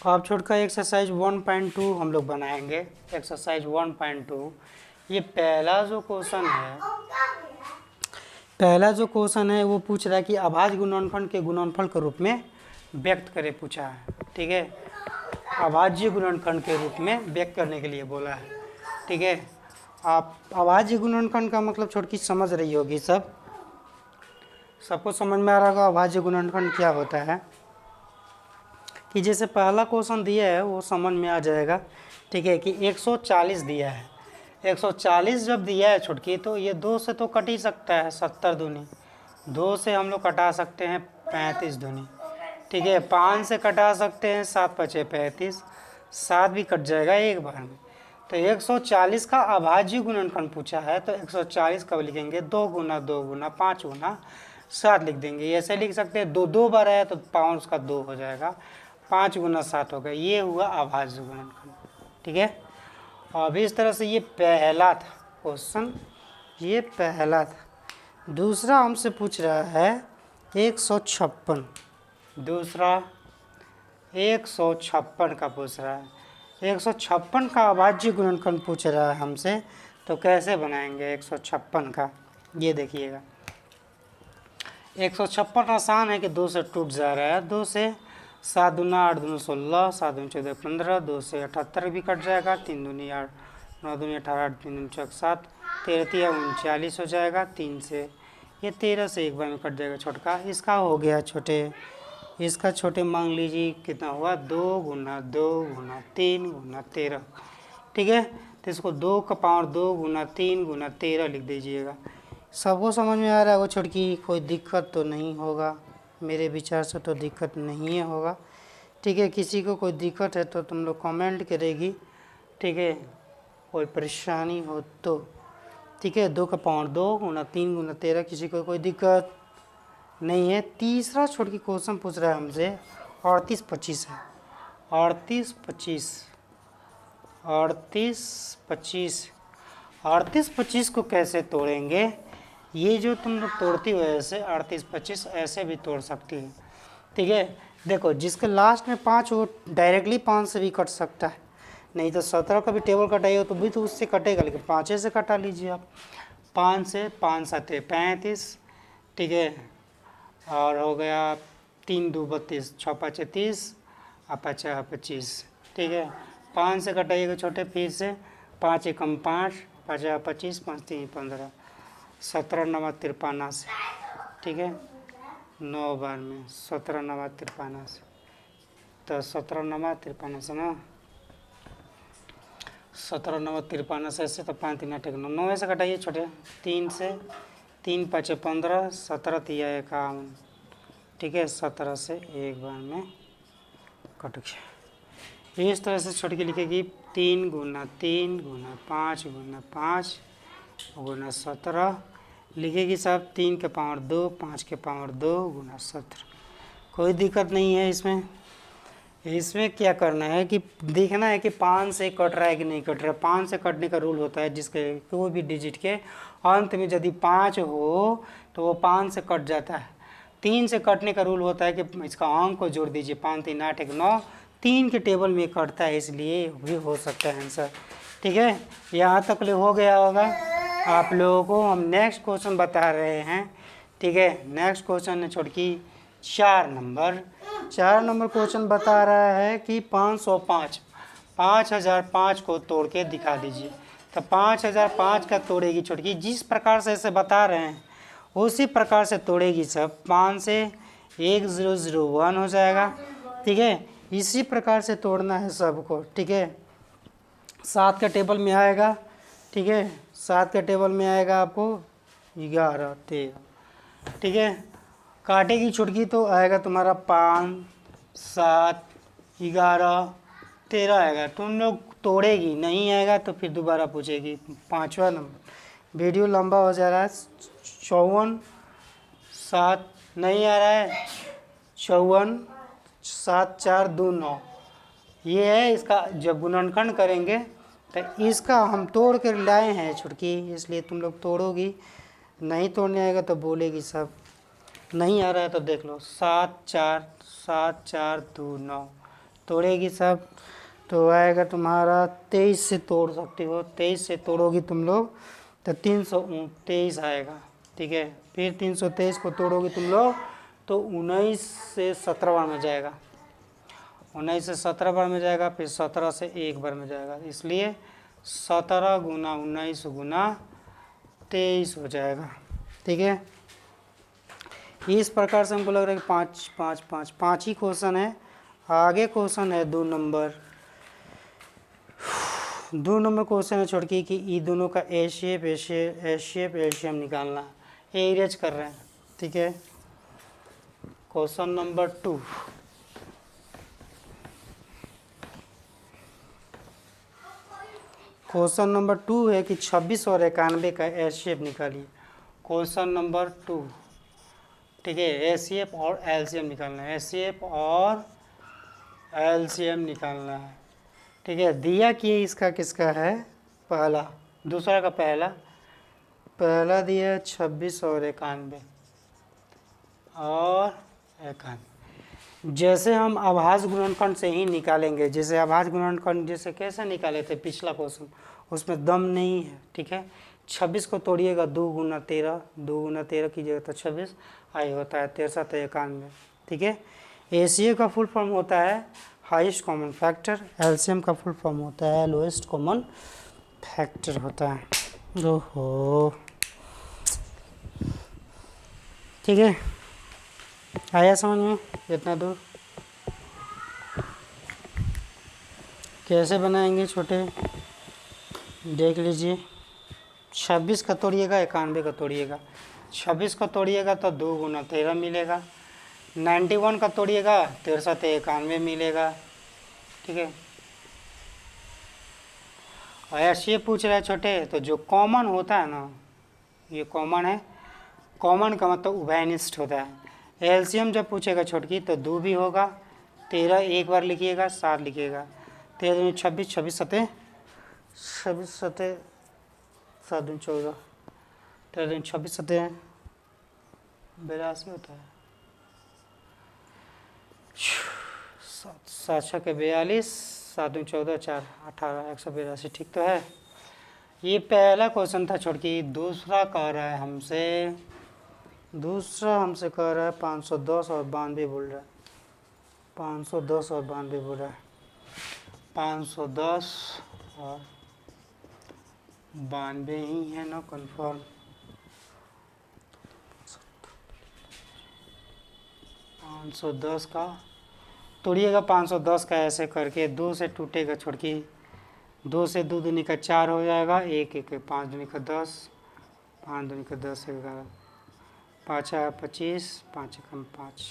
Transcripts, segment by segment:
अब छोटका एक्सरसाइज 1.2 हम लोग बनाएंगे। एक्सरसाइज 1.2 ये पहला जो क्वेश्चन है वो पूछ रहा है कि अभाज्य गुणनफल के गुणनफल के रूप में व्यक्त करे पूछा है। ठीक है, अभाज्य गुणनखंड के रूप में व्यक्त करने के लिए बोला है। ठीक है, आप अभाज्य गुणनखंड का मतलब छोटकी समझ रही होगी, सबको समझ में आ रहा होगा अभाज्य गुणनखंड क्या होता है। कि जैसे पहला क्वेश्चन दिया है वो समझ में आ जाएगा। ठीक है, कि 140 दिया है, 140 जब दिया है छुटकी तो ये 2 से तो कट ही सकता है, 70 दूनी 2 से हम लोग कटा सकते हैं 35 दूनी। ठीक है, 5 से कटा सकते हैं, 7 पचे 35, 7 भी कट जाएगा एक बार में। तो 140 का अभाज्य गुणनखंड पूछा है तो 140 कब लिखेंगे, 2 गुना 2 गुना 5 गुना 7 लिख देंगे। ऐसे लिख सकते हैं, 2 बार आया तो 5 का 2 हो जाएगा, 5 गुना 7 हो गया, ये हुआ अभाज्य गुणनखंड। ठीक है, अब इस तरह से ये पहला था क्वेश्चन, ये पहला था। दूसरा हमसे पूछ रहा है 156, दूसरा 156 का पूछ रहा है। 156 का अभाज्य गुणनखंड पूछ रहा है हमसे, तो कैसे बनाएंगे 156 का, ये देखिएगा। 156 आसान है कि 2 से टूट जा रहा है, 2 से 7 दूना 8 दूना 16, 7 दूनी 14 15, 2 से 78 भी कट जाएगा, 3 दूनी 8, 9 दूनी 18, 8 3 दूनी 7, 13 3 39 हो जाएगा, 3 से ये 13 से एक बार में कट जाएगा छोटका। इसका हो गया छोटे, इसका छोटे मांग लीजिए कितना हुआ, 2 गुना 2 गुना 3 गुना 13। ठीक है, तो इसको 2 का पावर 2 गुना 3 गुना 13 लिख दीजिएगा। सबको समझ में आ रहा है वो छोटकी, कोई दिक्कत तो नहीं होगा, मेरे विचार से तो दिक्कत नहीं होगा। ठीक है, किसी को कोई दिक्कत है तो तुम लोग कमेंट करेगी। ठीक है, कोई परेशानी हो तो। ठीक है, 2 का पावर 2 गुना 3 गुना 13, किसी को कोई दिक्कत नहीं है। तीसरा छोटकी क्वेश्चन पूछ रहा है हमसे 38 25 है, 38 25 38 25 38 25 को कैसे तोड़ेंगे, ये जो तुम लोग तोड़ती हो ऐसे 38 25 ऐसे भी तोड़ सकती है। ठीक है, देखो जिसके लास्ट में 5 वो डायरेक्टली 5 से भी कट सकता है, नहीं तो 17 का भी टेबल कटाई हो तो भी तो उससे कटेगा, लेकिन 5 से कटा लीजिए आप। 5 से 5 7 35। ठीक है, और हो गया 3 2 32, 6 5 30 और 5 25। ठीक है, 5 से कटाइएगा छोटे, फिर से 5 एकम 5, 5 25, 5 3 15, 17 9 53 से। ठीक है, 9 बार में 17 9 53 से, तो 17 9 53 से ना, 17 9 53 से ऐसे, तो 5 3 8 9, 9 से कटाइए छोटे, 3 से 3 5 15, 17 3 51। ठीक है, 17 से एक बार में कट गया। इस तरह से छोटकी लिखेगी 3 गुना 3 गुना 5 गुना 5 गुना 17 लिखेगी सब, 3 के पावर 2 5 के पावर 2 गुना 17। कोई दिक्कत नहीं है इसमें। इसमें क्या करना है कि देखना है कि 5 से कट रहा है कि नहीं कट रहा है। 5 से कटने का रूल होता है जिसके कोई भी डिजिट के अंत में यदि 5 हो तो वो 5 से कट जाता है। 3 से कटने का रूल होता है कि इसका अंक को जोड़ दीजिए, 5 3 8 1 9, 3 के टेबल में कटता है, इसलिए भी हो सकता है आंसर। ठीक है, यहाँ तक ले हो गया होगा आप लोगों को। हम नेक्स्ट क्वेश्चन बता रहे हैं। ठीक है, नेक्स्ट क्वेश्चन है छोटकी 4 नंबर। 4 नंबर क्वेश्चन बता रहा है कि 505 5005 को तोड़ के दिखा दीजिए। तो 5005 का तोड़ेगी छोटकी, जिस प्रकार से इसे बता रहे हैं उसी प्रकार से तोड़ेगी सब। 5 से 1001 हो जाएगा। ठीक है, इसी प्रकार से तोड़ना है सबको। ठीक है, 7 का टेबल में आएगा। ठीक है, 7 के टेबल में आएगा आपको 11 13। ठीक है, काटेगी छुटकी तो आएगा तुम्हारा 5 7 11 13 आएगा। तुम लोग तोड़ेगी, नहीं आएगा तो फिर दोबारा पूछेगी। 5वां नंबर, वीडियो लंबा हो जा रहा है। 54 7 नहीं आ रहा है, 54 7 4 2 9 ये है इसका। जब गुणनखंड करेंगे तो इसका हम तोड़ कर लाए हैं छुटकी, इसलिए तुम लोग तोड़ोगी। नहीं तोड़ने आएगा तो बोलेगी सब। नहीं आ रहा है तो देख लो, 7 4 2 9। तोड़ेगी सब तो आएगा तुम्हारा 23 से तोड़ सकते हो, 23 से तोड़ोगी तुम लोग तो 323 आएगा। ठीक है, फिर 323 को तोड़ोगी तुम लोग तो 19 से 17 बार में जाएगा, 19 से 17 बार में जाएगा, फिर 17 से 1 बार में जाएगा, इसलिए 17 गुना 19 गुना 23 हो जाएगा। ठीक है, इस प्रकार से हमको लग रहा है कि 5 5 5 5 ही क्वेश्चन है। आगे क्वेश्चन है 2 नंबर, 2 नंबर क्वेश्चन है छोड़की कि ये दोनों का ए शेप एलसीएम निकालना है, ये इरेज कर रहे हैं। ठीक है, क्वेश्चन नंबर 2, क्वेश्चन नंबर 2 है कि 26 और 91 का एलसीएम निकालिए। क्वेश्चन नंबर 2, ठीक है, एचसीएफ और एलसीएम निकालना है, एचसीएफ और एलसीएम निकालना है। ठीक है, दिया कि इसका किसका है पहला, दूसरा का पहला दिया 26 और 91 और 91। जैसे हम आभास गुणनखंड से ही निकालेंगे, जैसे आभास गुणनखंड जैसे कैसे निकाले थे पिछला क्वेश्चन, उसमें दम नहीं है। ठीक है, 26 को तोड़िएगा 2 गुना 13, 2 गुना 13 कीजिएगा तो 26 आई होता है 63 91। ठीक है, एसीए का फुल फॉर्म होता है हाईएस्ट कॉमन फैक्टर, एलसीएम का फुल फॉर्म होता है लोएस्ट कॉमन फैक्टर होता है। ओहो, ठीक है, आया समझ में इतना दूर? कैसे बनाएंगे छोटे, देख लीजिए। 26 का तोड़िएगा 91 का तोड़िएगा, 26 का तोड़िएगा तो 2 गुना 13 मिलेगा, 91 का तोड़िएगा 63 91 मिलेगा। ठीक है, और ऐसे ये पूछ रहा है छोटे, तो जो कॉमन होता है ना, ये कॉमन है, कॉमन का मतलब उभयनिष्ठ होता है। एलसीएम जब पूछेगा छोटकी तो 2 भी होगा, 13 एक बार लिखिएगा, 7 लिखिएगा, 13 दूनी 26, 26 सते 7 दूनी 14, 13 दूनी 26 सते 82 होता है, 7 6 42, 7 दूनी 14 4 18 182। ठीक तो है, ये पहला क्वेश्चन था छोटकी। दूसरा कह रहा है हमसे कह रहा है 510 और 92 बोल रहा है, 510 और 92 बोल रहा है, 510 और 92 ही है ना कन्फर्म। 510 का तोड़िएगा, 510 का ऐसे करके 2 से टूटेगा छोटकी, 2 से 2 दूनी का 4 हो जाएगा, 1 1 5 दूनी का 10, 5 दूनी का 10 11, 5 25, 5 कम 5,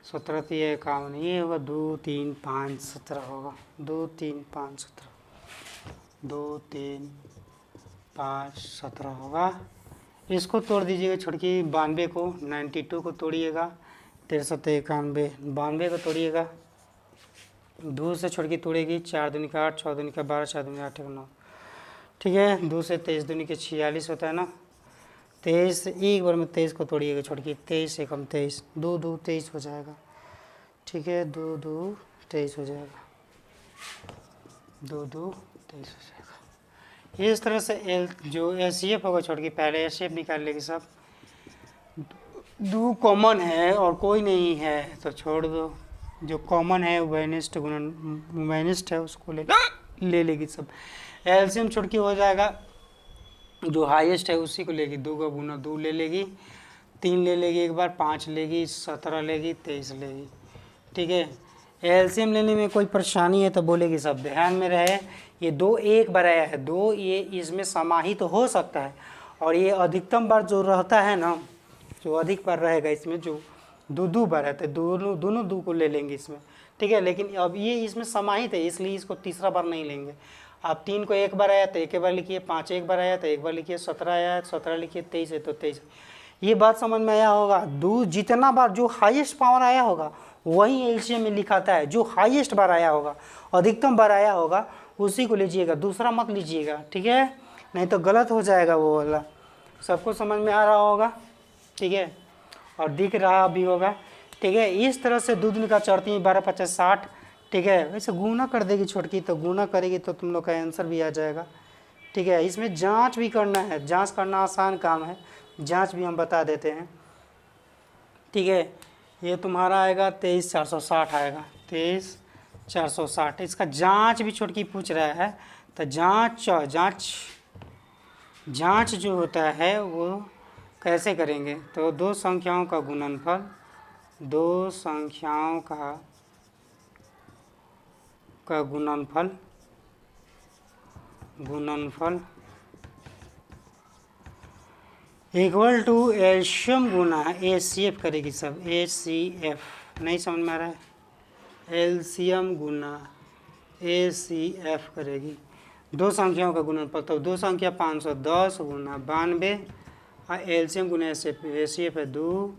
17 3 51, ये होगा 2 3 5 17 होगा, 2 3 5 17, 2 3 5 17 होगा। इसको तोड़ दीजिएगा छोटकी, 92 को 92 को तोड़िएगा, 63 91, 92 को तोड़िएगा, 2 से छोटकी तोड़ेगी, 4 दूनी का 8, 6 दूनी का 12, 4 दूनी 8 9। ठीक है, 2 से 23 दूनी के 46 होता है ना, 23 एक बार में 23 को तोड़िएगा छोटकी, 23 से कम 23, 2 2 23 हो जाएगा। ठीक है, 2 2 23 हो जाएगा, 2 2 23 हो जाएगा। इस तरह से जो एचसीएफ होगा छोटकी, पहले एचसीएफ निकाल लेगी सब। 2 कॉमन है और कोई नहीं है तो छोड़ दो, जो कॉमन है उभयनिष्ठ है उसको ले लेगी सब। एलसीएम छोटकी हो जाएगा, जो हाईएस्ट है उसी को लेगी, 2 का गुना 2 ले लेगी, 3 ले लेगी एक बार, 5 लेगी, 17 लेगी, 23 लेगी। ठीक है, एलसीएम लेने में कोई परेशानी है तो बोलेगी सब, ध्यान में रहे। ये 2 एक बार आया है, 2 ये इसमें समाहित तो हो सकता है, और ये अधिकतम बार जो रहता है ना, जो अधिक बार रहेगा इसमें, जो 2 बार है तो दोनों 2 को ले लेंगे इसमें। ठीक है, लेकिन अब ये इसमें समाहित है इसलिए इसको तीसरा बार नहीं लेंगे। आप 3 को एक बार आया तो एक बार लिखिए, 5 एक बार आया तो एक बार लिखिए, 17 आया तो 17 लिखिए, 23 है तो 23। ये बात समझ में आया होगा। 2 जितना बार जो हाईएस्ट पावर आया होगा वही एलसीएम में लिखाता है, जो हाईएस्ट बार आया होगा, अधिकतम बार आया होगा उसी को लीजिएगा, दूसरा मत लीजिएगा। ठीक है, नहीं तो गलत हो जाएगा वो वाला। सबको समझ में आ रहा होगा? ठीक है, और दिख रहा भी होगा। ठीक है, इस तरह से 2 दिन का 4 3 12 50 60 ठीक है। वैसे गुना कर देगी छोटकी, तो गुना करेगी तो तुम लोग का आंसर भी आ जाएगा। ठीक है, इसमें जांच भी करना है, जांच करना आसान काम है, जांच भी हम बता देते हैं। ठीक है, ये तुम्हारा आएगा 23,460 आएगा, 23,460। इसका जांच भी छोटकी पूछ रहा है, तो जांच जो होता है वो कैसे करेंगे, तो दो संख्याओं का गुणनफल, दो संख्याओं का गुणनफल इक्वल टू एलसीएम गुना एचसीएफ करेगी सब, एचसीएफ नहीं समझ में आ रहा है, एलसीएम गुना एचसीएफ करेगी दो संख्याओं का गुणनफल। तो दो संख्या 510 गुना 92 और एलसीएम गुना एचसीएफ है, दो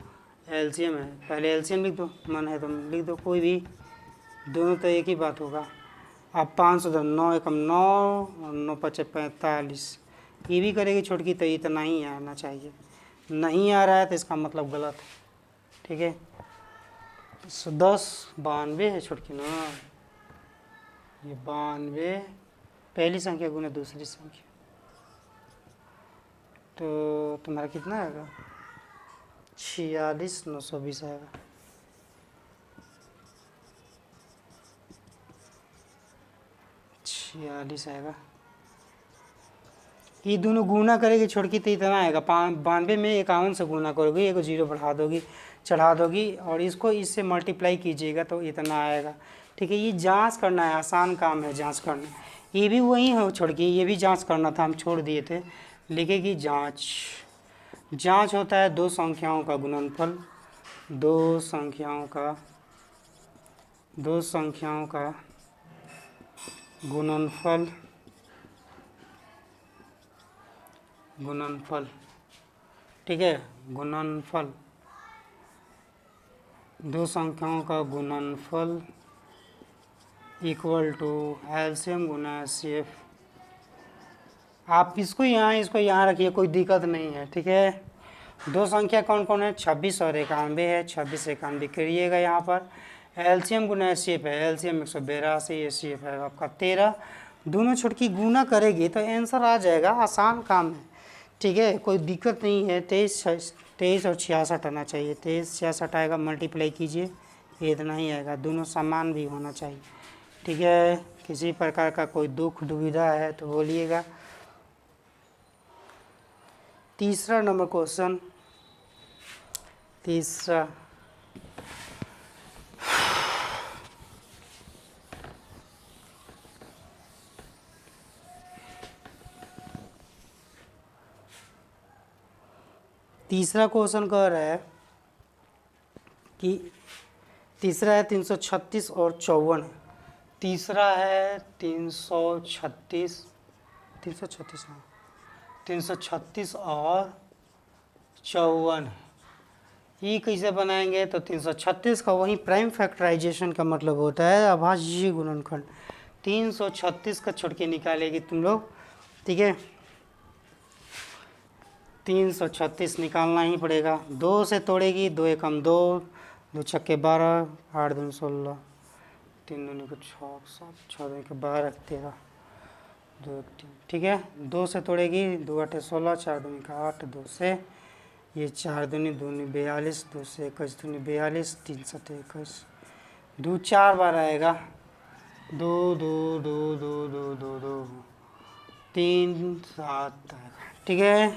एलसीएम है, पहले एलसीएम लिख दो, मन है तो लिख दो कोई भी, दोनों तो एक ही बात होगा। अब 510 9 एकम 9 और 9 पचे 45, ये भी करेगी छोटकी, तो इतना ही आना चाहिए, नहीं आ रहा है तो इसका मतलब गलत है। ठीक है, 10 92 है छोटकी ना, ये 92 पहली संख्या गुना दूसरी संख्या, तो तुम्हारा कितना आएगा 46,920 आएगा। आएगा, ये दोनों गुना करेगी छोटकी तो इतना आएगा, 92 में 51 से गुना करोगी, एक जीरो बढ़ा दोगी चढ़ा दोगी और इसको इससे मल्टीप्लाई कीजिएगा तो इतना आएगा। ठीक है, ये जांच करना है, आसान काम है जांच करना, ये भी वही है छोटकी, ये भी जांच करना था, हम छोड़ दिए थे। लिखेगी जांच होता है दो संख्याओं का गुणनफल, दो संख्याओं का गुणनफल। ठीक है, गुणनफल, दो संख्याओं का गुणनफल इक्वल टू एलसीएम गुना एचसीएफ। आप इसको यहाँ रखिए, कोई दिक्कत नहीं है। ठीक है, दो संख्या कौन कौन है, 26 और 91 है, 26 91 करिएगा यहाँ पर, एलसीएम गुना एचसीएफ है, एलसीएम 182, एचसीएफ है आपका 13, दोनों छोटकी गुना करेगी तो आंसर आ जाएगा, आसान काम है। ठीक है, कोई दिक्कत नहीं है, 23 और 66 आना चाहिए, 23 66 आएगा, मल्टीप्लाई कीजिए इतना ही आएगा, दोनों समान भी होना चाहिए। ठीक है, किसी प्रकार का कोई दुख दुविधा है तो बोलिएगा। तीसरा नंबर क्वेश्चन, तीसरा क्वेश्चन कह रहा है कि तीसरा है 336 और 54, तीसरा है 336 और 54, ये कैसे बनाएंगे, तो 336 का वही प्राइम फैक्टराइजेशन का मतलब होता है अभाज्य गुणनखंड, 336 का छोटके निकालेगी तुम लोग। ठीक है, 336 निकालना ही पड़ेगा, 2 से तोड़ेगी, 2 एकम 2, 2 छक्के 12, 8 दूनी 16, 3 दूनी को 6 7, 6 दूनी को 12 13, 2 3। ठीक है, 2 से तोड़ेगी, 2 8 16, 4 दूनी का 8, 2 से ये 4 दूनी 42, 2 से 21 दूनी 42, 3 7 21, 2 4 बार आएगा, 2 2 2 2 2 2 2 3 7 आएगा। ठीक है,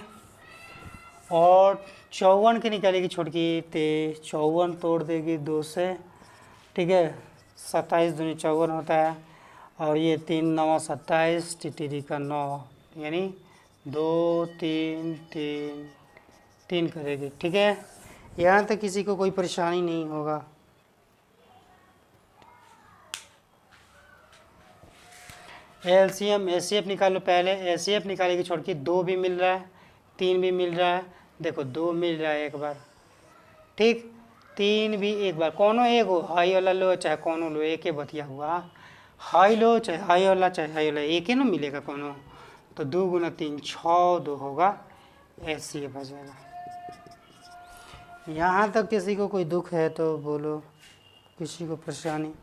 और 54 की निकालेगी छोटकी, 54 तोड़ देगी 2 से। ठीक है, 27 दूनी 54 होता है, और ये 3 9 27, टिटिरी का 9, यानी 2 3 3 3 करेगी। ठीक है, यहाँ तक किसी को कोई परेशानी नहीं होगा। एलसीएम एचसीएफ निकालो, पहले एचसीएफ निकालेगी छोटकी, 2 भी मिल रहा है, 3 भी मिल रहा है, देखो 2 मिल रहा है एक बार, ठीक, 3 भी एक बार, कोनो एक हो, हाई वाला लो चाहे कोनो लो, एक ही बतिया हुआ, हाई लो चाहे हाई वाला चाहे हाई वाला, एक ही ना मिलेगा कोनो, तो 2 गुना 3 6, 2 होगा, एचसीएफ आ जाएगा। यहाँ तक किसी को कोई दुख है तो बोलो, किसी को परेशानी।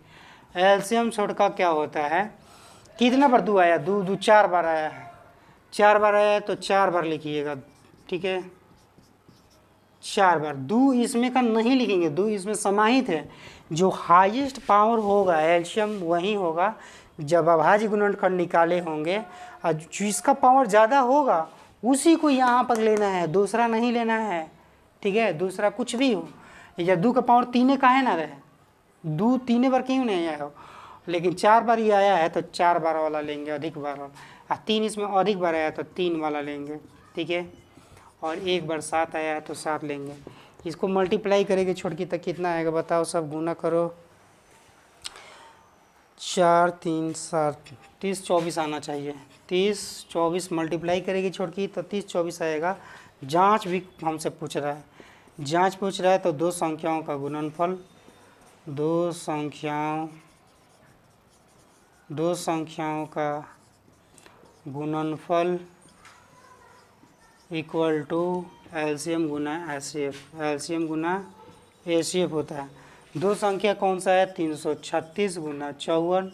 एलसीएम छोटका क्या होता है, कितना बार 2 आया, 2 2 4 बार आया है, 4 बार आया है तो 4 बार लिखिएगा, ठीक है, 4 बार। 2 इसमें का नहीं लिखेंगे, 2 इसमें समाहित है। जो हाईएस्ट पावर होगा एलसीएम वही होगा जब अभाज्य गुणनखंड निकाले होंगे, और जिसका पावर ज़्यादा होगा उसी को यहाँ पर लेना है, दूसरा नहीं लेना है, ठीक है। दूसरा कुछ भी हो, या 2 का पावर 3 का है ना रहे, 2 3 बार क्यों नहीं आया हो, लेकिन 4 बार ये आया है तो 4 बार वाला लेंगे, अधिक बार वाला। 3 इसमें अधिक बार आया तो 3 वाला लेंगे, ठीक है। और 1 बार 7 आया है तो 7 लेंगे। इसको मल्टीप्लाई करेंगे छोटकी तक कितना आएगा बताओ, सब गुना करो। 4 3 7 30 24 आना चाहिए। 30 24 मल्टीप्लाई करेगी छोटकी तो 30 24 आएगा। जांच भी हमसे पूछ रहा है, जांच पूछ रहा है तो 2 संख्याओं का गुणनफल, 2 संख्याओं का गुणनफल इक्वल टू एलसीएम गुना एचसीएफ, एलसीएम गुना एचसीएफ होता है। 2 संख्या कौन सा है, 336 गुना 54।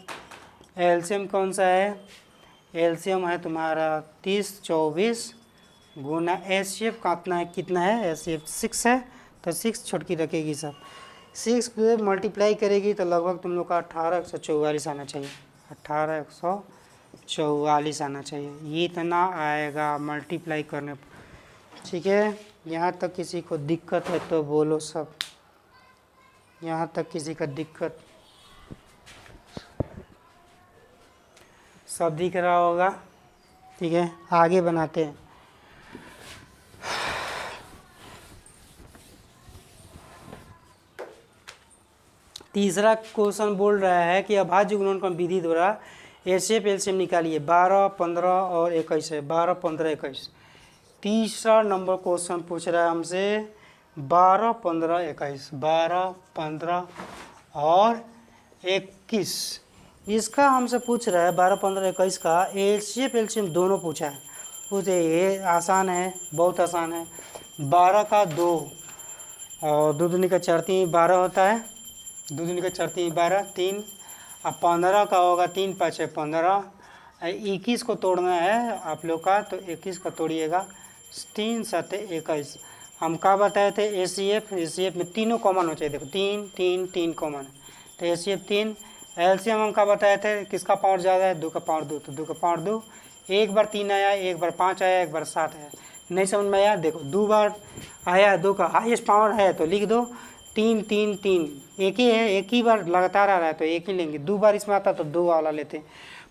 एलसीएम कौन सा है, एलसीएम है तुम्हारा 30 24 गुना एचसीएफ कितना है, एचसीएफ 6 है तो 6 छोटकी रखेगी सब। 6 पे मल्टीप्लाई करेगी तो लगभग तुम लोग का 1844 आना चाहिए, 1844 आना चाहिए, ये इतना आएगा मल्टीप्लाई करने पर, ठीक है। यहाँ तक किसी को दिक्कत है तो बोलो सब, यहाँ तक किसी का दिक्कत, सब दिख रहा होगा, ठीक है। आगे बनाते हैं। तीसरा क्वेश्चन बोल रहा है कि अभाज्य गुणनखंड विधि द्वारा एचसीएफ एलसीएम निकालिए। 12 15 और 21 है, 12 15 21। तीसरा नंबर क्वेश्चन पूछ रहा है हमसे 12 15 21, 12 15 और 21, इसका हमसे पूछ रहा है 12 15 21 का एचसीएफ एलसीएम दोनों पूछा है। पूछे ये आसान है, बहुत आसान है। 12 का 2 और 2 दूनी का 4 3 12 होता है, 2 दूनी का 4 3 12 3, अब 15 का होगा 3 5 15। 21 को तोड़ना है आप लोग का तो 21 का तोड़िएगा, 3 7 21। हम क्या बताए थे, एचसीएफ में तीनों कॉमन हो चाहिए, देखो 3 3 3 कॉमन है तो एचसीएफ 3। एलसीएम हम क्या बताए थे, किसका पावर ज़्यादा है, 2 का पावर 2 तो 2 का पावर 2। 1 बार 3 आया, 1 बार 5 आया, 1 बार 7 आया, नहीं समझ में आया, देखो 2 बार आया, 2 का हाईएस्ट पावर है तो लिख दो 3 3 3, एक ही है, एक ही बार लगातार आ रहा है तो एक ही लेंगे। 2 बार इसमें आता तो 2 वाला लेते हैं।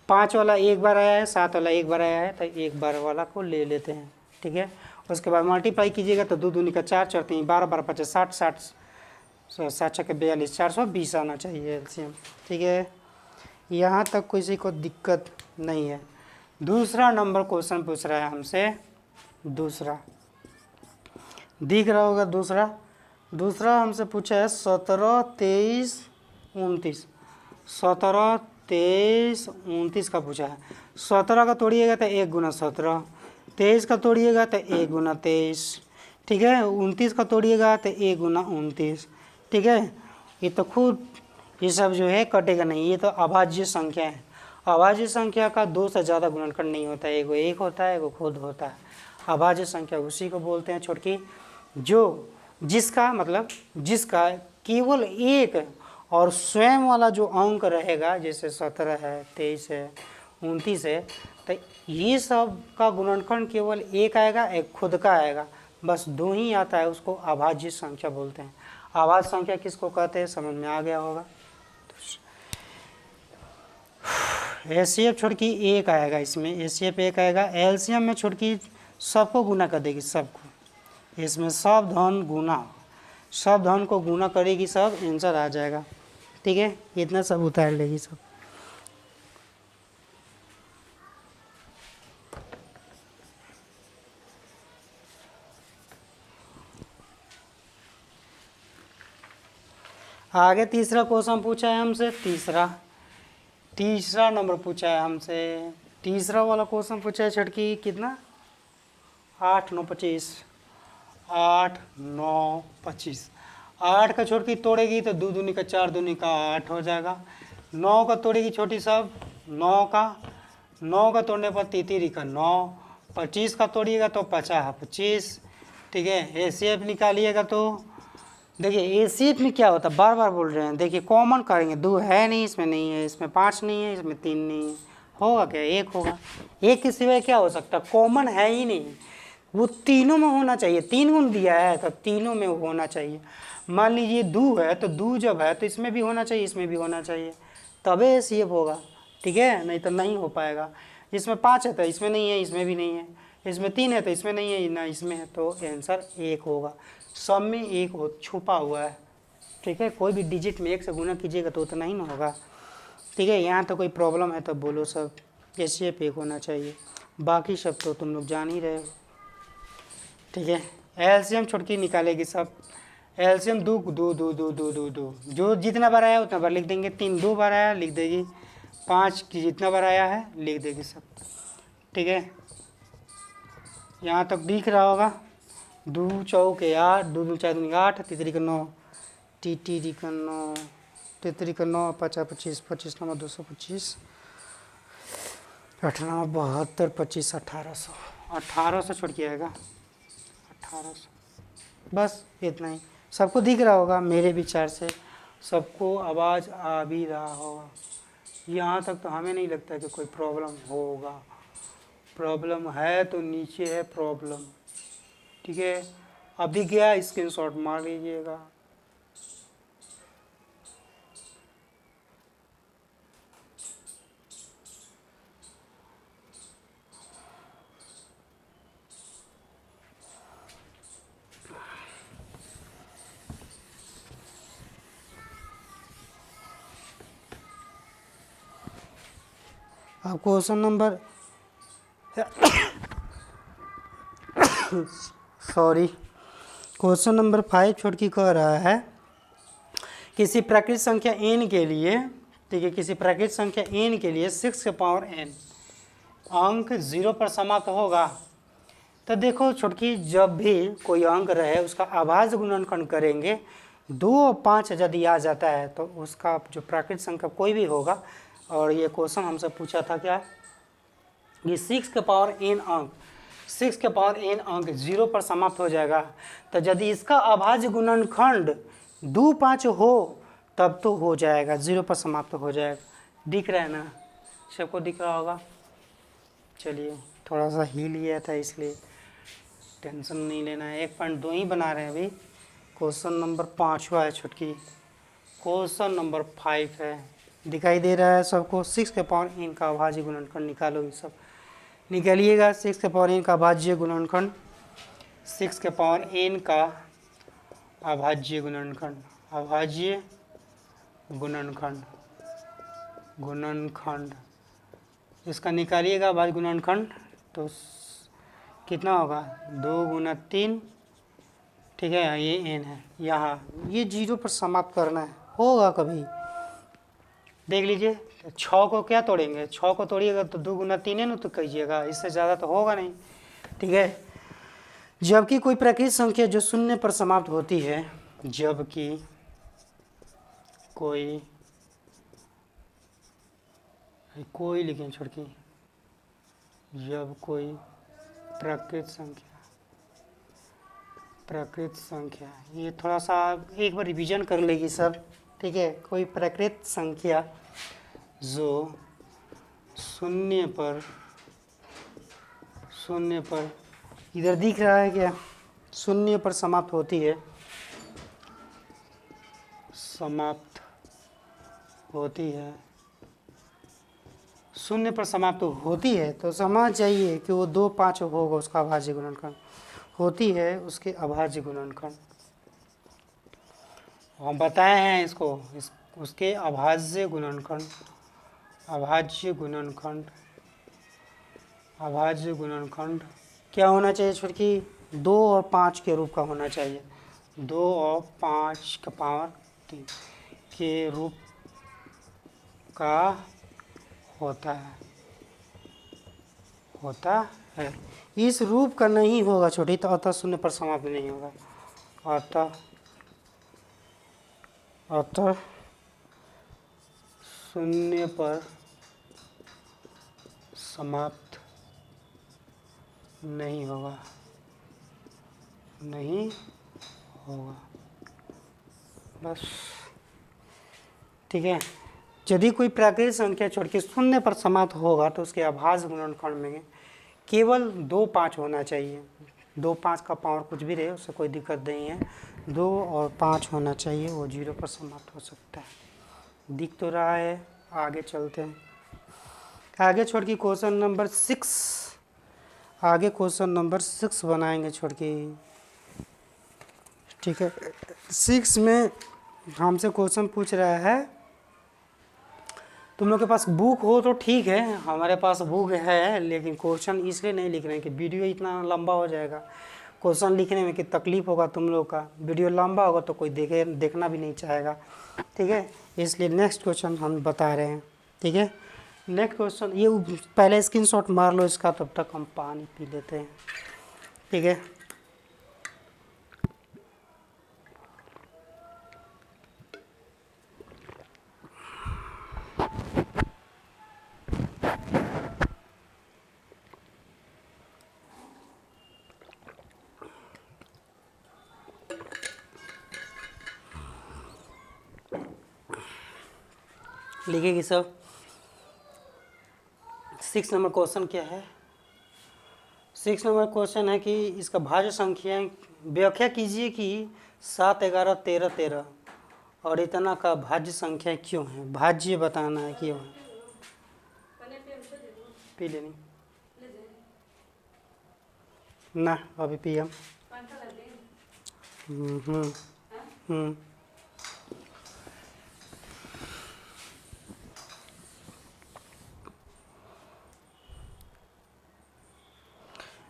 5 वाला 1 बार आया है, 7 वाला 1 बार आया है तो 1 बार वाला को ले लेते हैं, ठीक है। उसके बाद मल्टीप्लाई कीजिएगा तो 2 दूनी का 4 4 3 12 12 50 60 60 7 6 42 420 आना चाहिए एलसीएम, ठीक है। यहाँ तक किसी को दिक्कत नहीं है। दूसरा नंबर क्वेश्चन पूछ रहा है हमसे, दूसरा दिख रहा होगा, दूसरा हमसे पूछा है 17 23 29, 17 23 29 का पूछा है। 17 का तोड़िएगा तो 1 गुना 17, 23 का तोड़िएगा तो 1 गुना 23, ठीक है। 29 का तोड़िएगा तो 1 गुना 29, ठीक है। ये तो खुद ये सब जो है कटेगा नहीं, ये तो अभाज्य संख्या है। अभाज्य संख्या का 2 से ज़्यादा गुणनखंड नहीं होता है, एगो 1 होता है, एगो खुद होता है। अभाज्य संख्या उसी को बोलते हैं छोटकी, जो जिसका केवल एक और स्वयं वाला जो अंक रहेगा, जैसे 17 है 23 है 29 है, तो ये सब का गुणनखंड केवल एक आएगा, एक खुद का आएगा, बस 2 ही आता है, उसको अभाज्य संख्या बोलते हैं। अभाज्य संख्या किसको कहते हैं समझ में आ गया होगा। एचसीएफ छोटकी 1 आएगा, इसमें एचसीएफ 1 आएगा। एलसीएम में छोटकी सबको गुना कर देगी, सबको, इसमें सब धन गुना, सब धन को गुना करेगी, सब आंसर आ जाएगा, ठीक है। इतना सब उतार लेगी सब। आगे तीसरा क्वेश्चन पूछा है हमसे, तीसरा नंबर पूछा है हमसे। तीसरा वाला क्वेश्चन पूछा है छटकी कितना, 8 9 25, 8 9 25। 8 का छोटकी तोड़ेगी तो 2 दूनी का 4 दूनी का 8 हो जाएगा। 9 का तोड़ेगी छोटी सब, 9 का तोड़ने पर तितरी का 9, 25 का तोड़िएगा तो 50, ठीक है। एसीएफ निकालिएगा तो देखिए एसीएफ में क्या होता है, बार बार बोल रहे हैं, देखिए कॉमन करेंगे, 2 है नहीं, इसमें नहीं है, इसमें 5 नहीं है, इसमें 3 नहीं है, होगा क्या, 1 होगा। 1 के सिवाय क्या हो सकता है, कॉमन है ही नहीं, वो तीनों में होना चाहिए, 3 गुण दिया है तो तीनों में होना चाहिए। मान लीजिए 2 है तो 2 जब है तो इसमें भी होना चाहिए, इसमें भी होना चाहिए, तबे एसीएफ होगा, ठीक है, नहीं तो नहीं हो पाएगा। इसमें 5 है तो इसमें नहीं है, इसमें भी नहीं है, इसमें 3 है तो इसमें नहीं है ना, इसमें है, तो आंसर 1 होगा। सब में 1 छुपा हुआ है, ठीक है। कोई भी डिजिट में 1 से गुना कीजिएगा तो उतना ही ना होगा, ठीक है। यहाँ तो कोई प्रॉब्लम है तो बोलो सब, एसीएफ 1 होना चाहिए, बाकी सब तो तुम लोग जान ही रहे हो, ठीक है। एलसीएम छुटकी निकालेगी सब, एलसीएम 2 2 2 2 2 2 2, जो जितना बार आया उतना बार लिख देंगे, 3 2 बार आया लिख देगी, 5 की जितना बार आया है लिख देगी सब, ठीक है। यहाँ तक दिख रहा होगा, 2 चौके 8, 2 2 4 2 8, तितरी का 9, टीटी का 9, तितरी का 9, 50 25 25 9 225, 8 9 72 25 1800 छोड़ के आएगा 1800, बस इतना ही। सबको दिख रहा होगा मेरे विचार से, सबको आवाज़ आ भी रहा होगा, यहाँ तक तो हमें नहीं लगता कि कोई प्रॉब्लम होगा। प्रॉब्लम है तो नीचे है प्रॉब्लम, ठीक है। अभी गया स्क्रीनशॉट मार लीजिएगा। अब क्वेश्चन नंबर क्वेश्चन नंबर 5 छोटकी कह रहा है, किसी प्राकृतिक संख्या n के लिए, ठीक है, किसी प्राकृतिक संख्या n के लिए 6 के पावर n अंक 0 पर समाप्त होगा। तो देखो छोटकी, जब भी कोई अंक रहे उसका अभाज्य गुणनखंड करेंगे, 2 और 5 यदि आ जाता है तो उसका जो प्राकृतिक संख्या कोई भी होगा, और ये क्वेश्चन हमसे पूछा था क्या, ये 6 के पावर n अंक, 6 के पावर n अंक 0 पर समाप्त हो जाएगा। तो यदि इसका अभाज्य गुणनखंड 2 5 हो तब तो हो जाएगा, 0 पर समाप्त हो जाएगा। दिख रहा है ना, सबको दिख रहा होगा। चलिए, थोड़ा सा हिल गया था इसलिए टेंशन नहीं लेना है। 1.2 ही बना रहे हैं अभी। क्वेश्चन नंबर 5वां है छुटकी, क्वेश्चन नंबर 5 है, दिखाई दे रहा है सबको। 6 के पावर n का अभाज्य गुणनखंड निकालो, ये सब निकालिएगा। 6 के पावर n का अभाज्य गुणनखंड, 6 के पावर n का अभाज्य गुणनखंड, अभाज्य गुणनखंड, गुणनखंड इसका निकालिएगा अभाज्य गुणनखंड, तो कितना होगा, 2 गुना 3, ठीक है, ये n है, यहाँ ये 0 पर समाप्त करना है, होगा कभी, देख लीजिए। 6 को क्या तोड़ेंगे, 6 को तोड़िएगा तो 2 गुना 3 है ना, तो कीजिएगा, इससे ज़्यादा तो होगा नहीं, ठीक है। जबकि कोई प्राकृतिक संख्या जो 0 पर समाप्त होती है, जबकि कोई लिखें छोड़की, जब कोई प्राकृतिक संख्या, ये थोड़ा सा एक बार रिवीजन कर लेगी सब, ठीक है। कोई प्राकृतिक संख्या जो 0 पर इधर दिख रहा है क्या, 0 पर समाप्त होती है, समाप्त होती है, 0 पर समाप्त होती है, तो समझ जाइए कि वो 2 5 होगा उसका अभाज्य गुणनखंड, होती है उसके अभाज्य गुणनखंड। हम बताए हैं इसको, उसके अभाज्य गुणनखंड, अभाज्य गुणनखंड, अभाज्य गुणनखंड क्या होना चाहिए छुटकी, 2 और 5 के रूप का होना चाहिए, 2 और 5 का पावर 3 के रूप का होता है। इस रूप का नहीं होगा छोटी, तो अतः 0 पर समाप्त नहीं होगा, अतः शून्य पर समाप्त नहीं होगा, नहीं होगा, बस। ठीक है, यदि कोई प्राकृतिक संख्या छोड़ के शून्य पर समाप्त होगा तो उसके अभाज्य गुणनखंड में केवल 2 5 होना चाहिए। 2 5 का पावर कुछ भी रहे उससे कोई दिक्कत नहीं है, 2 और 5 होना चाहिए, वो 0 पर समाप्त हो सकता है। दिख तो रहा है, आगे चलते हैं। आगे छोड़ के क्वेश्चन नंबर 6, आगे क्वेश्चन नंबर 6 बनाएंगे छोड़ के। ठीक है, 6 में हमसे क्वेश्चन पूछ रहा है, तुम लोग के पास बुक हो तो ठीक है, हमारे पास बुक है लेकिन क्वेश्चन इसलिए नहीं लिख रहे हैं कि वीडियो इतना लंबा हो जाएगा, क्वेश्चन लिखने में कि तकलीफ होगा तुम लोग का, वीडियो लंबा होगा तो कोई देखना भी नहीं चाहेगा। ठीक है, इसलिए नेक्स्ट क्वेश्चन हम बता रहे हैं। ठीक है, नेक्स्ट क्वेश्चन, ये पहले स्क्रीनशॉट मार लो इसका, तब तक हम पानी पी लेते हैं। ठीक है, लिखेगी सब। 6 नंबर क्वेश्चन क्या है? 6 नंबर क्वेश्चन है कि इसका भाज्य संख्याएं व्याख्या कीजिए कि 7 11 13 13 और इतना का भाज्य संख्या क्यों है, भाज्य बताना है क्यों है। पी लेनी ना, अभी पी हम।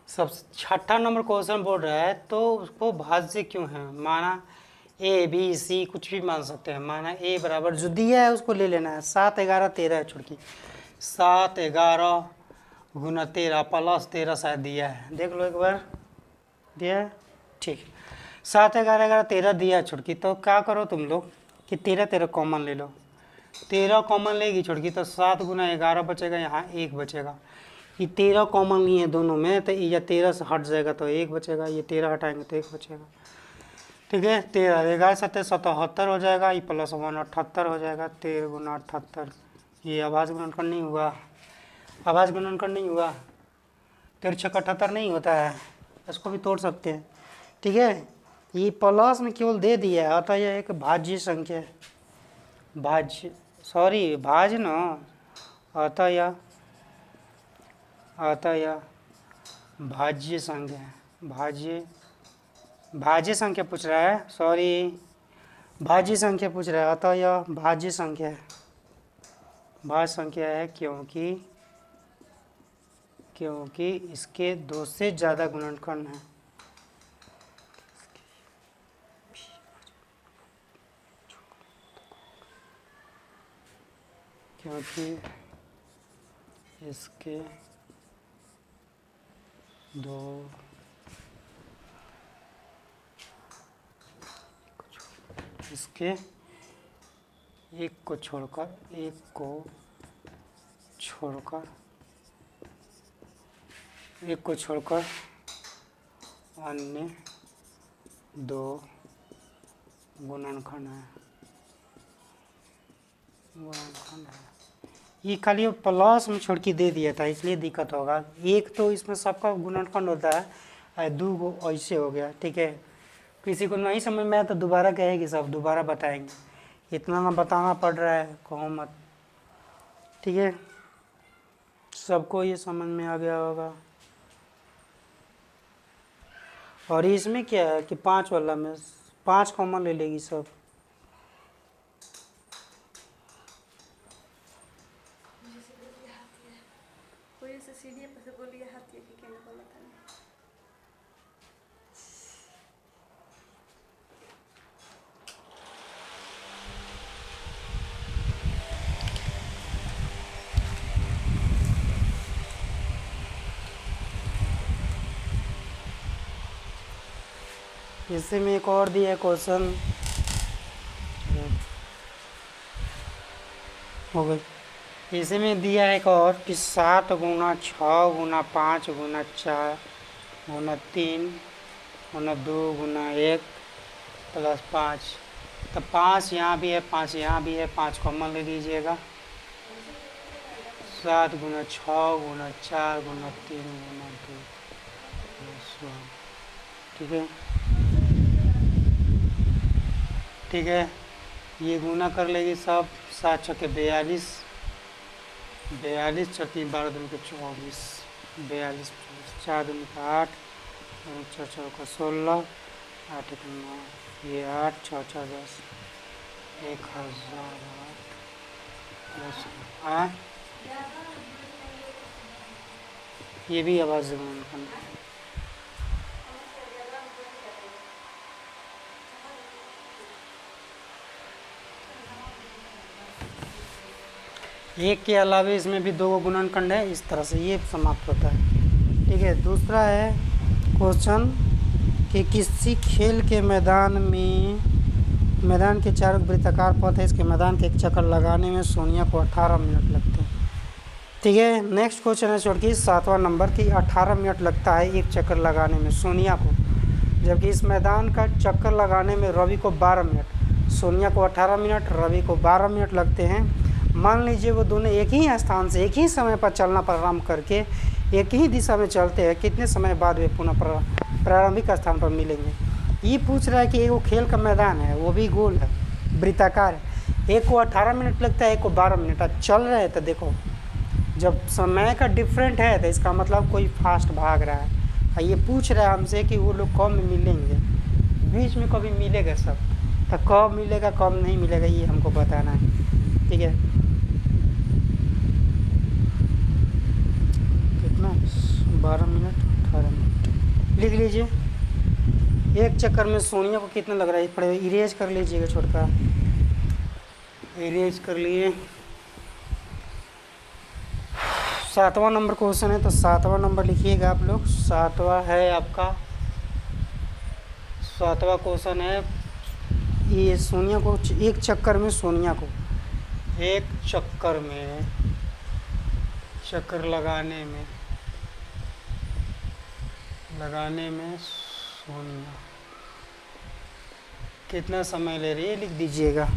सब 6ठा नंबर क्वेश्चन बोल रहा है तो उसको भाज्य क्यों है, माना ए बी सी कुछ भी मान सकते हैं, माना ए बराबर जो दिया है उसको ले लेना है। 7 11 13 है छुड़की, 7 11 गुना 13 प्लस 13 शायद दिया है, देख लो एक बार, दिया है। ठीक, 7 11 11 13 दिया है छुड़की, तो क्या करो तुम लोग कि 13 13 कॉमन ले लो, 13 कॉमन लेगी छुड़की तो 7 गुना 11 बचेगा, यहाँ 1 बचेगा। ये 13 कॉमन लिए दोनों में तो ये 13 से हट जाएगा तो 1 बचेगा, ये 13 हटाएंगे तो 1 बचेगा। ठीक है, 13 11 7 77 हो जाएगा, ये प्लस 1 78 हो जाएगा, 13 गुना 78, ये अभाज्य गुणनखंड नहीं हुआ, अभाज्य गुणनखंड नहीं हुआ, 13 6 78 नहीं होता है, इसको भी तोड़ सकते हैं। ठीक है, ये प्लस में केवल दे दिया है, अतः यह एक भाज्य संख्या है, भाज्य सॉरी भाज्य न, अतः यह भाज्य संख्या है, भाज्य संख्या पूछ रहा है, सॉरी भाज्य संख्या पूछ रहा है, अतः यह भाज्य संख्या है, भाज्य संख्या है क्योंकि इसके 2 से ज़्यादा गुणनखंड हैं। क्योंकि इसके 2 इसके एक को छोड़कर अन्य 2 गुणनखंड है, ये खाली प्लस में छोड़ के दे दिया था इसलिए दिक्कत होगा। एक तो इसमें सबका गुणनखंड होता है, 2 को ऐसे हो गया। ठीक है, किसी को नहीं समझ में आया तो दोबारा कहेगी, सब दोबारा बताएंगे, इतना ना बताना पड़ रहा है, कहो मत। ठीक है, सबको ये समझ में आ गया होगा। और इसमें क्या है कि 5 वाला में 5 कॉमन ले लेगी सब, इसी में एक और दिया क्वेश्चन, हो गई। इसी में दिया है एक और कि 7 गुना 6 गुना 5 गुना 4 गुना 3 गुना 2 गुना 1 प्लस 5। तो 5 यहाँ भी है, 5 यहाँ भी है, 5 कॉमन ले लीजिएगा। 7 गुना 6 गुना 4 गुना 3 गुना 2 प्लस 1। ठीक है, ठीक है। ये गुना कर लेगी सब। 7 छक्के 42, 42 4 3 12 दूनी के 24, 42 4 दूनी का 8, 4 4 का 16, 8 1 9, ये 8 6 4 10, 1008 प्लस ये भी आवाज़ गुणन करना है। एक के अलावा इसमें भी 2 गुणनखंड है। इस तरह से ये समाप्त होता है। ठीक है, दूसरा है क्वेश्चन कि किसी खेल के मैदान के चारों वृत्ताकार पथ है, इसके मैदान के एक चक्कर लगाने में सोनिया को 18 मिनट लगते हैं। ठीक है, नेक्स्ट क्वेश्चन है छोड़की 7वां नंबर की 18 मिनट लगता है एक चक्कर लगाने में सोनिया को, जबकि इस मैदान का चक्कर लगाने में रवि को 12 मिनट, सोनिया को 18 मिनट, रवि को 12 मिनट लगते हैं। मान लीजिए वो दोनों एक ही स्थान से एक ही समय पर चलना प्रारंभ करके एक ही दिशा में चलते हैं, कितने समय बाद वे पुनः प्रारंभिक स्थान पर मिलेंगे। ये पूछ रहा है कि वो खेल का मैदान है, वो भी गोल है, वृत्ताकार है। एक को 18 मिनट लगता है, एक को 12 मिनट। अब चल रहे हैं तो देखो, जब समय का डिफरेंट है तो इसका मतलब कोई फास्ट भाग रहा है। ये पूछ रहा है हमसे कि वो लोग कब मिलेंगे, बीच में कभी मिलेगा सब, तो कब मिलेगा कब नहीं मिलेगा ये हमको बताना है। ठीक है, कितना 12 मिनट 18 मिनट लिख लीजिए। एक चक्कर में सोनिया को कितना लग रहा है, पड़े इरेज कर लीजिएगा, छोटका इरेज कर लिए। 7वां नंबर क्वेश्चन है, तो 7वां नंबर लिखिएगा आप लोग। 7वां है आपका, 7वां क्वेश्चन है ये सोनिया को एक चक्कर में, सोनिया को एक चक्कर में चक्कर लगाने में सोनिया कितना समय ले रही है लिख दीजिएगा।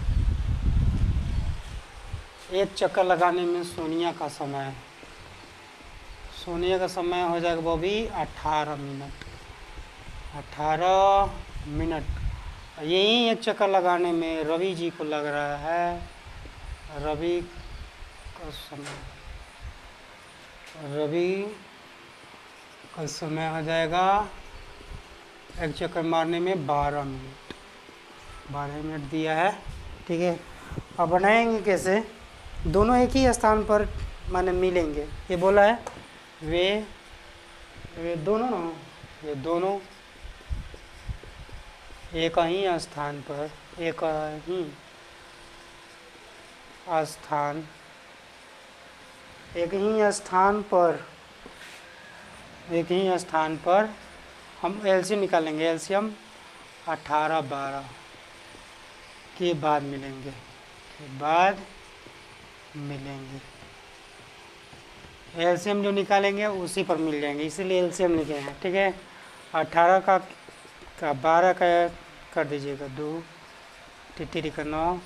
एक चक्कर लगाने में सोनिया का समय, सोनिया का समय हो जाएगा वो भी 18 मिनट, 18 मिनट। यही एक चक्कर लगाने में रवि जी को लग रहा है, रवि का समय, रवि का समय हो जाएगा एक चक्कर मारने में 12 मिनट, 12 मिनट दिया है। ठीक है, अब बनाएंगे कैसे, दोनों एक ही स्थान पर माने मिलेंगे। ये बोला है वे दोनों ना, ये दोनों एक ही स्थान पर, एक ही स्थान पर हम एलसीएम निकालेंगे। एलसीएम 18 12 के बाद मिलेंगे, एलसीएम जो निकालेंगे उसी पर मिल जाएंगे, इसीलिए एलसीएम लिखे हैं। ठीक है, 18 का 12 का कर दीजिएगा 2, 3 का 9,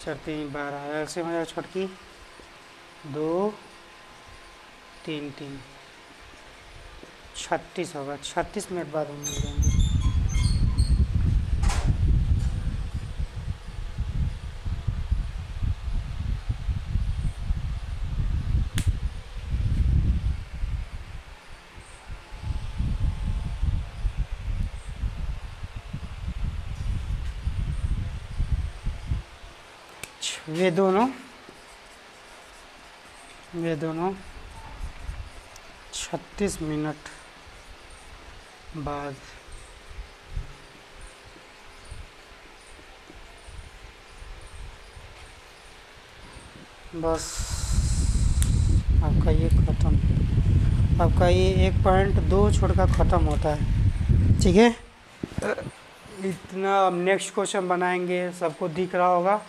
4 3 12, एलसीएम हो जाएगा छोटकी 2 3 3 36 होगा। 36 मिनट बाद हम मिल जाएंगे। वे दोनों 36 मिनट बाद बस आपका ये ख़त्म, आपका ये 1.2 छोड़कर ख़त्म होता है। ठीक है, इतना। अब नेक्स्ट क्वेश्चन बनाएंगे, सबको दिख रहा होगा।